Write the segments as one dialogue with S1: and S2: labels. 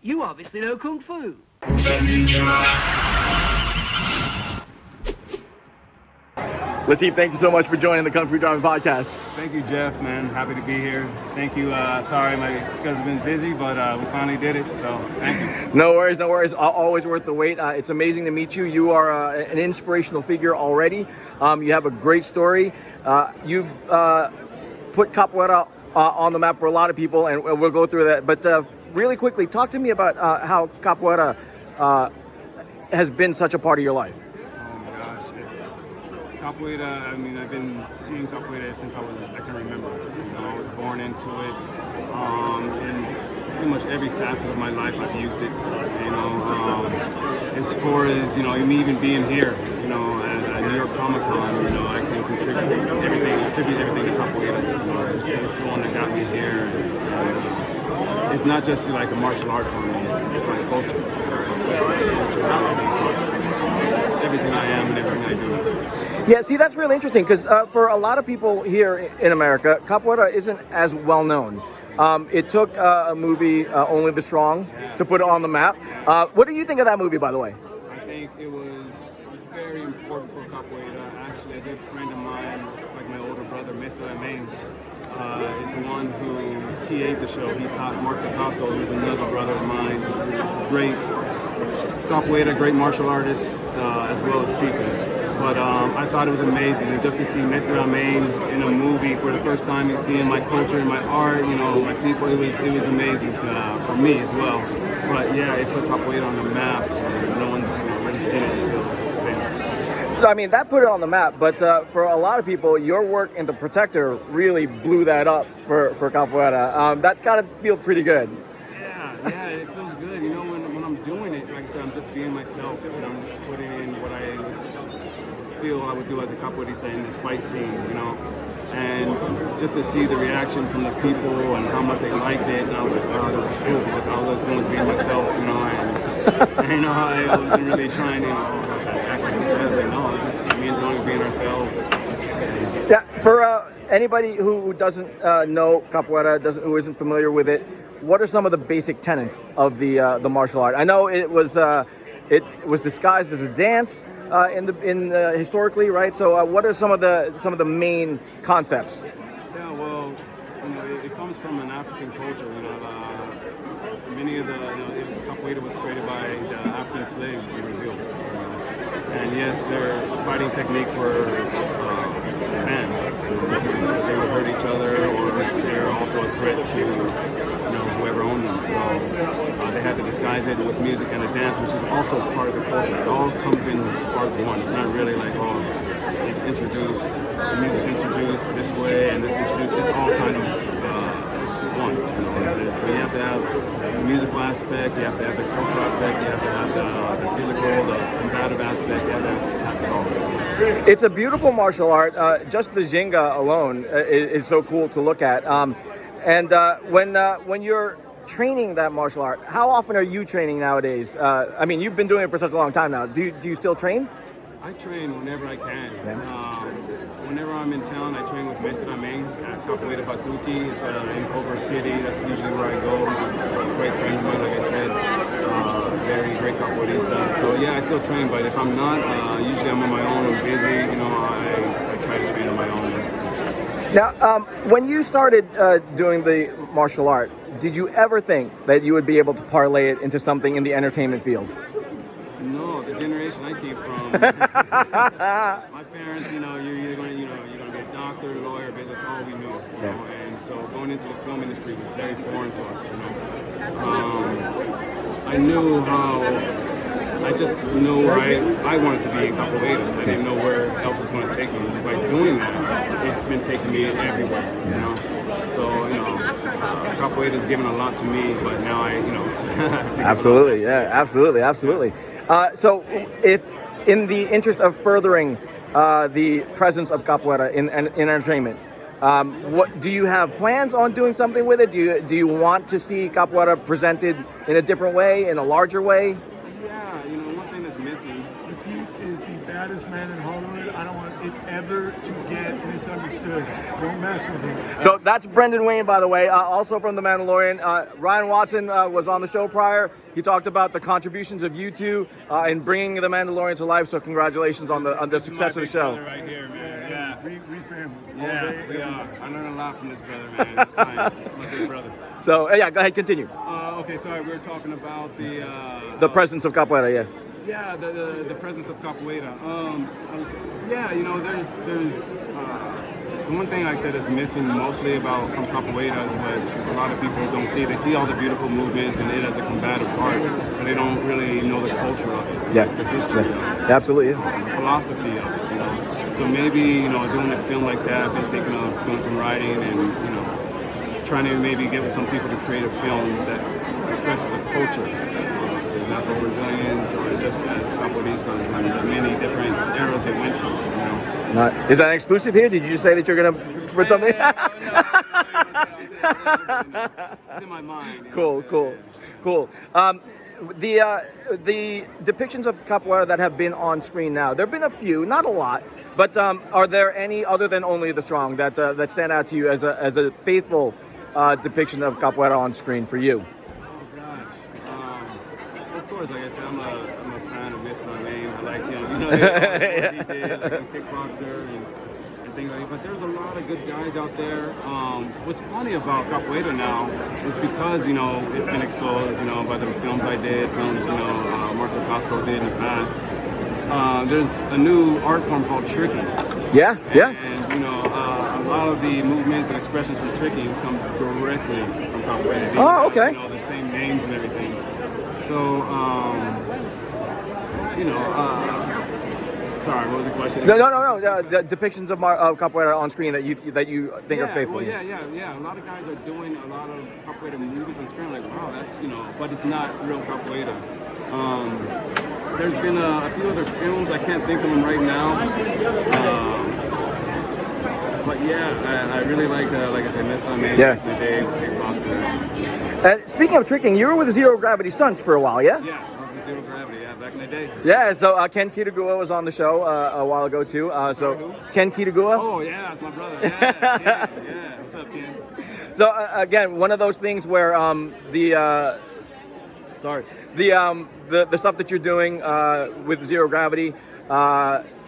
S1: You obviously know Kung Fu.
S2: LATEEF, thank you so much for joining the Kung Fu Driving Podcast.
S3: Thank you, Jeff, man. Happy to be here. Thank you. Sorry, my schedule's been busy, but we finally did it, so thank you.
S2: No worries, no worries. Always worth the wait. It's amazing to meet you. You are an inspirational figure already. You have a great story. You've put Capoeira on the map for a lot of people, and we'll go through that. But really quickly, talk to me about how Capoeira has been such a part of your life.
S3: Capoeira, I mean, I've been seeing Capoeira since I can remember. I was born into it. In pretty much every facet of my life, I've used it. As far as, me even being here, at New York Comic Con, I can contribute everything to Capoeira. It's the one that got me here. It's not just like a martial art for me, it's my culture. It's everything I am and everything I do.
S2: Yeah, see, that's really interesting because for a lot of people here in America, Capoeira isn't as well known. It took a movie, Only the Strong, to put it on the map. What do you think of that movie, by the way?
S3: I think it was very important for Capoeira. Actually, a good friend of mine, it's like my older brother, Mr. Amain, is the one who TA'd the show. He taught Mark DeCosco, who's another brother of mine, great Capoeira, great martial artist, as well as speaker. But I thought it was amazing, and just to see Mr. Amain in a movie for the first time, and seeing my culture and my art, my people, it was amazing for me as well. But yeah, it put Capoeira on the map, and no one's really seen it until then.
S2: So, I mean, that put it on the map, but for a lot of people, your work in The Protector really blew that up for Capoeira. That's got to feel pretty good.
S3: Yeah, it feels good. When I'm doing it, like I said, I'm just being myself, and I'm just putting in what I feel I would do as a capoeirista in this fight scene, and just to see the reaction from the people and how much they liked it, and I was like, oh, this is cool, because all I was doing was being myself, and I wasn't really trying to, act like I'm no, just me and Tony being ourselves.
S2: Yeah, for anybody who doesn't know Capoeira, who isn't familiar with it, what are some of the basic tenets of the martial art? I know it was disguised as a dance historically, right? So what are some of the main concepts?
S3: Yeah, well, it comes from an African culture. Many of the capoeira was created by the African slaves in Brazil, and yes, their fighting techniques were banned because they would hurt each other, or they're also a threat to whoever owned them. So they had to disguise it with music and a dance, which is also part of the culture. It all comes in as part of one. It's not really like, it's introduced, the music introduced this way and this introduced. It's all kind of one. So you have to have the musical aspect, you have to have the cultural aspect, you have to have the physical, the combative aspect, you have to have it all.
S2: It's a beautiful martial art. Just the Ginga alone is so cool to look at. And when you're training that martial art, how often are you training nowadays? I mean, you've been doing it for such a long time now. Do you still train?
S3: I train whenever I can.
S2: Yeah.
S3: Whenever I'm in town, I train with Mr. Amain at Capoeira Batuque. It's in Culver City. That's usually where I go. He's a great friend of mine, like I said. Very great capoeirista. So yeah, I still train, but if I'm not, usually I'm on my own. I'm busy. I try to train on my own.
S2: Now, when you started doing the martial art, did you ever think that you would be able to parlay it into something in the entertainment field?
S3: No, the generation I came from, my parents, you're either going to be a doctor, lawyer, business, all we knew. And so going into the film industry was very foreign to us. I just knew where I wanted to be in Capoeira. I didn't know where else was going to take me. By doing that, it's been taking me everywhere. So Capoeira has given a lot to me, but now I
S2: Absolutely, yeah, absolutely. So, if in the interest of furthering the presence of Capoeira in entertainment, what do you have plans on doing something with it? Do you want to see Capoeira presented in a different way, in a larger way?
S3: Yeah, one thing that's missing
S1: Lateef is the baddest man in Hollywood. I don't want it ever to get misunderstood. Don't mess with him.
S2: So that's Brendan Wayne, by the way, also from The Mandalorian. Ryan Watson was on the show prior. He talked about the contributions of you two in bringing The Mandalorian to life. So congratulations on the success of the show.
S3: Right here, man. Yeah,
S1: We family.
S3: yeah, we are. I learned a lot from this brother, man. It's fine. It's my big brother.
S2: So yeah, go ahead, continue.
S3: Okay, sorry, we were talking about
S2: The presence of capoeira, yeah.
S3: yeah, the presence of capoeira. Yeah, you know, there's the one thing like I said is missing mostly about from capoeira is what a lot of people don't see. They see all the beautiful movements and it as a combative art, but they don't really know the culture of it,
S2: Yeah.
S3: the history of it,
S2: Absolutely, yeah.
S3: the philosophy of it. You know? So maybe, you know, doing a film like that, just doing some writing and, you know, trying to maybe get with some people to create a film that expresses a culture. So it's Afro-Brazilians or just as capoeiristas and the many different eras it went through, you know.
S2: Is that an exclusive here? Did you just say that you're going to put something?
S3: It's in my mind.
S2: Cool. The depictions of capoeira that have been on screen now, there have been a few, not a lot, but are there any other than Only the Strong that stand out to you as a faithful depiction of capoeira on screen for you?
S3: Oh gosh. Of course, like I said, I'm a fan of Mr. Lane. I like him. You know, what he did, like a kickboxer and things like that. But there's a lot of good guys out there. What's funny about capoeira now is because, you know, it's been exposed, you know, by the films I did, films, you know, Marco Costco did in the past. There's a new art form called tricking.
S2: Yeah.
S3: And you know, a lot of the movements and expressions from tricking come directly from capoeira. These
S2: Oh, okay.
S3: You know, the same names and everything. So, you know, sorry, what was the question?
S2: No. The depictions of capoeira on screen that you think are faithful.
S3: Well, yeah. A lot of guys are doing a lot of capoeira movies on screen. Like, wow, that's, you know, but it's not real capoeira. There's been a few other films, I can't think of them right now. But yeah, I really liked, like I said, Miss Lame,
S2: Yeah.
S3: the day, kickboxer.
S2: Speaking of tricking, you were with Zero Gravity Stunts for a while, yeah?
S3: Yeah, I was with Zero Gravity, yeah, back in the day.
S2: Yeah, so Ken Kitagua was on the show a while ago too.
S3: Who?
S2: Ken Kitagua.
S3: Oh yeah, that's my brother. Yeah. What's up, Ken?
S2: So again, one of those things where the stuff that you're doing with Zero Gravity,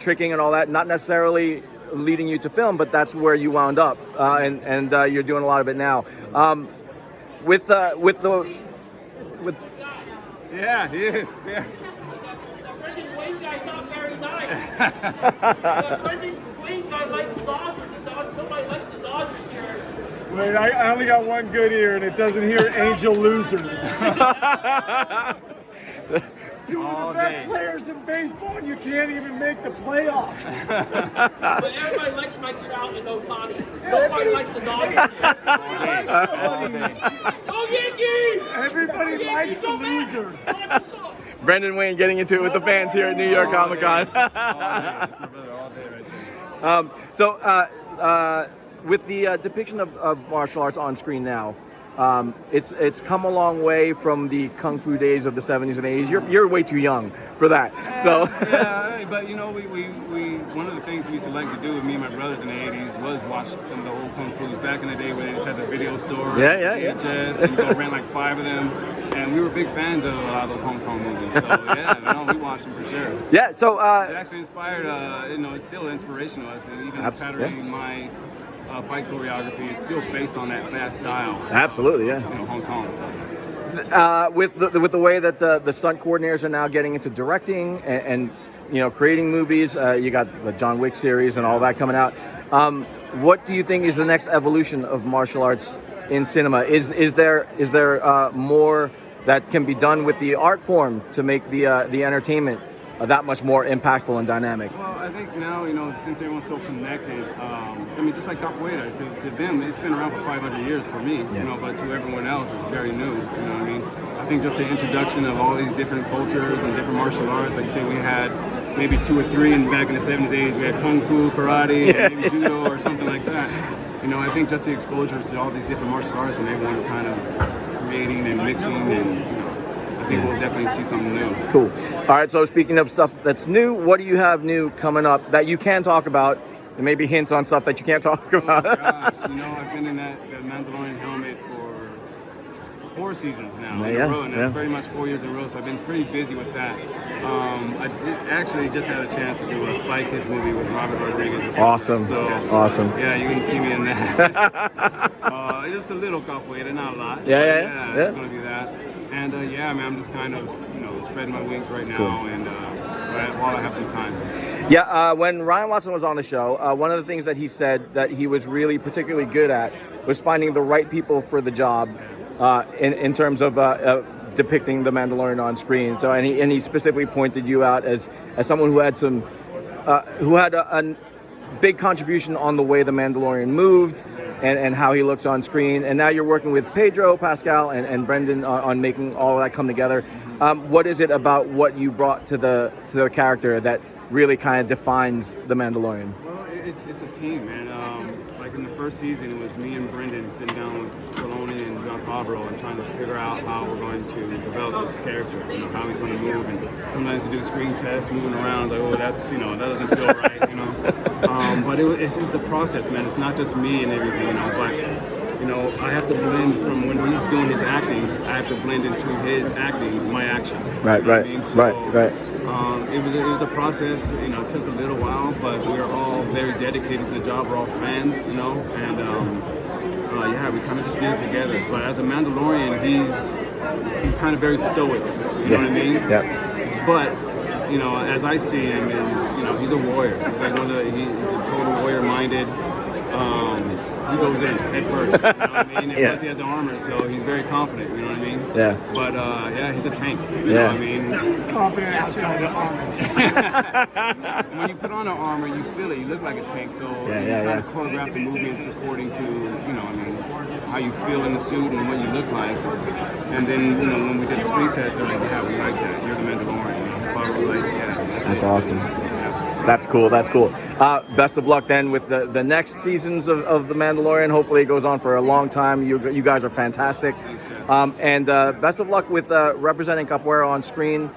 S2: tricking and all that, not necessarily leading you to film, but that's where you wound up, and you're doing a lot of it now.
S3: Yeah, he is. Yeah.
S4: Brendan Wayne guy's not very nice. Brendan Wayne guy likes the Dodgers, and nobody likes the Dodgers here.
S1: Wait, I only got one good ear, and it doesn't hear Angel Losers. Two of the best players in baseball, and you can't even make the playoffs.
S4: But everybody likes Mike Trout and Ohtani. Nobody likes the Dodgers. Go Yankees!
S1: Everybody likes the loser.
S2: Brendan Wayne getting into it with the fans here at New York Comic Con.
S3: That's my brother all day right there.
S2: With the depiction of martial arts on screen now, it's come a long way from the kung fu days of the 70s and 80s. You're way too young for that. So
S3: yeah, but you know, we one of the things we used to like to do with me and my brothers in the 80s was watch some of the old kung fu's back in the day where they just had the video store, VHS, and you go rent like 5 of them. And we were big fans of a lot of those Hong Kong movies. So yeah, we watched them for sure.
S2: Yeah, so
S3: it actually inspired. You know, it's still inspirational, and even patterning my fight choreography, it's still based on that fast style.
S2: Absolutely, yeah.
S3: You know, Hong Kong. So.
S2: With the way that the stunt coordinators are now getting into directing and you know, creating movies, you got the John Wick series and all that coming out. What do you think is the next evolution of martial arts in cinema? Is there more that can be done with the art form to make the entertainment that much more impactful and dynamic?
S3: Well, I think now, you know, since everyone's so connected, I mean, just like capoeira, to them, it's been around for 500 years for me, you know, but to everyone else, it's very new, you know what I mean? I think just the introduction of all these different cultures and different martial arts, like you said, we had maybe 2 or 3 back in the 70s, 80s, we had Kung Fu, karate, and maybe judo or something like that. You know, I think just the exposure to all these different martial arts and everyone kind of creating and mixing and, you know, I I think we'll definitely see something new.
S2: Cool. All right, so speaking of stuff that's new, what do you have new coming up that you can talk about? And maybe hints on stuff that you can't talk about.
S3: Oh gosh, I've been in that Mandalorian helmet for 4 seasons now in a row, and that's pretty much 4 years in a row, so I've been pretty busy with that. I actually just had a chance to do a Spy Kids movie with Robert Rodriguez.
S2: Awesome.
S3: So,
S2: awesome.
S3: Yeah, you can see me in that. It's a little capoeira, not a lot.
S2: Yeah.
S3: It's going to be that. And yeah, man, I'm just kind of, spreading my wings right now, and while I have some time.
S2: Yeah, when Ryan Watson was on the show, one of the things that he said that he was really particularly good at was finding the right people for the job in terms of depicting the Mandalorian on screen. So, and he specifically pointed you out as someone who had a big contribution on the way the Mandalorian moved and how he looks on screen. And now you're working with Pedro Pascal and Brendan on making all of that come together. What is it about what you brought to the character that really kind of defines the Mandalorian?
S3: Well, it's a team, man. Like in the first season, it was me and Brendan sitting down with Filoni and Jon Favreau and trying to figure out how we're going to develop this character, how he's going to move. And sometimes you do screen tests, moving around, like, oh, that's, that doesn't feel right, But it's a process, man. It's not just me and everything, but I have to blend from when he's doing his acting. I have to blend into his acting, my action.
S2: Right.
S3: It was a process. It took a little while, but we are all very dedicated to the job. We're all fans, and we kind of just did it together. But as a Mandalorian, he's kind of very stoic. You know what I mean?
S2: Yeah.
S3: But as I see him, he's a warrior. He's like he's a total warrior-minded. He goes in head first, you know what I mean? And plus he has armor, so he's very confident, you know what I mean?
S2: Yeah.
S3: But he's a tank, you know what I mean?
S1: He's confident outside the armor.
S3: When you put on an armor, you feel it. You look like a tank, so you kind of choreograph the movements according to, how you feel in the suit and what you look like. And then, when we did the screen test, they're like, yeah, we like that. You're the Mandalorian. Father was like, yeah,
S2: that's awesome. That's cool. Best of luck then with the next seasons of The Mandalorian. Hopefully it goes on for a long time. You guys are fantastic. And best of luck with representing Capoeira on screen.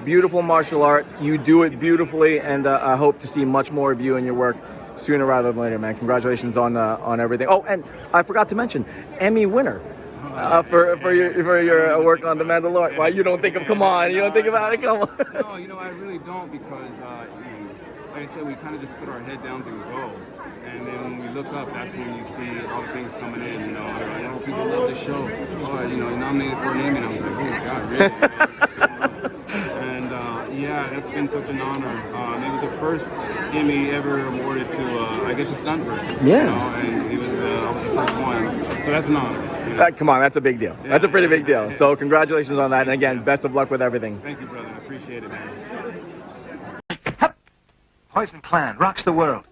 S2: Beautiful martial art. You do it beautifully, and I hope to see much more of you and your work sooner rather than later, man. Congratulations on everything. Oh, and I forgot to mention, Emmy winner. For your work on The Mandalorian. Why you don't think of? Come on, you don't think about it. Come on.
S3: No, I really don't, because like I said, we kind of just put our head down to go, and then when we look up, that's when you see all the things coming in. Like, oh, people love the show. Oh, nominated for an Emmy, and I was like, oh God, really? And that's been such an honor. It was the first Emmy ever awarded to, I guess, a stunt person.
S2: Yeah.
S3: And I was the first one, so that's an honor.
S2: Come on, that's a big deal. That's a pretty big deal. So congratulations on that, and again, best of luck with everything.
S3: Thank you, brother. I appreciate it, man.
S5: Poison Clan rocks the world.